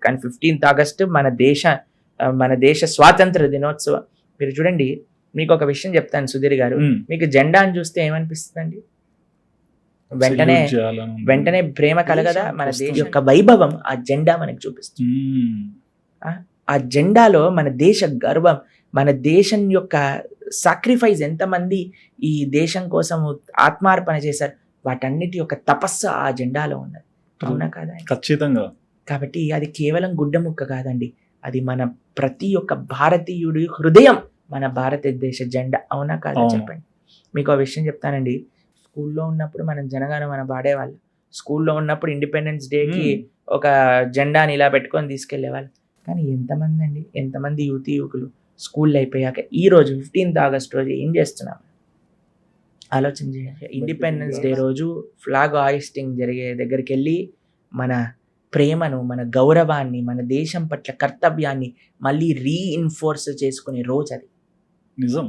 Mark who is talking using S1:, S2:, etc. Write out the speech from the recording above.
S1: కానీ 15th August మన దేశ స్వాతంత్ర దినోత్సవం. మీరు చూడండి, మీకు ఒక విషయం చెప్తాను సుధీర్ గారు, మీకు జెండాను చూస్తే ఏమనిపిస్తుందండి? వెంటనే ప్రేమ కలగదా? మన దేశం యొక్క వైభవం ఆ జెండా మనకి చూపిస్తుంది. ఆ జెండాలో మన దేశ గర్వం, మన దేశం యొక్క సాక్రిఫైస్, ఎంతమంది ఈ దేశం కోసం ఆత్మార్పణ చేశారు, వాటన్నిటి యొక్క తపస్సు ఆ జెండాలో ఉన్నది. అవునా కాదా?
S2: ఖచ్చితంగా.
S1: కాబట్టి అది కేవలం గుడ్డ ముక్క కాదండి, అది మన ప్రతి ఒక్క భారతీయుడి హృదయం, మన భారతదేశ జెండా. అవునా కాదా చెప్పండి? మీకు ఆ విషయం చెప్తానండి, స్కూల్లో ఉన్నప్పుడు మనం జనగణమన పాడేవాళ్ళు. స్కూల్లో ఉన్నప్పుడు ఇండిపెండెన్స్ డేకి ఒక జెండాని ఇలా పెట్టుకొని తీసుకెళ్లేవాళ్ళు. కానీ ఎంతమంది యువకులు స్కూల్ అయిపోయాక ఈ రోజు 15th ఆగస్ట్ రోజు ఏం చేస్తున్నాం? ఆలోచన చేయాలి. ఇండిపెండెన్స్ డే రోజు ఫ్లాగ్ హాయిస్టింగ్ జరిగే దగ్గరికి వెళ్ళి మన ప్రేమను, మన గౌరవాన్ని, మన దేశం పట్ల కర్తవ్యాన్ని మళ్ళీ రీఇన్ఫోర్స్ చేసుకునే రోజు అది.
S2: నిజం.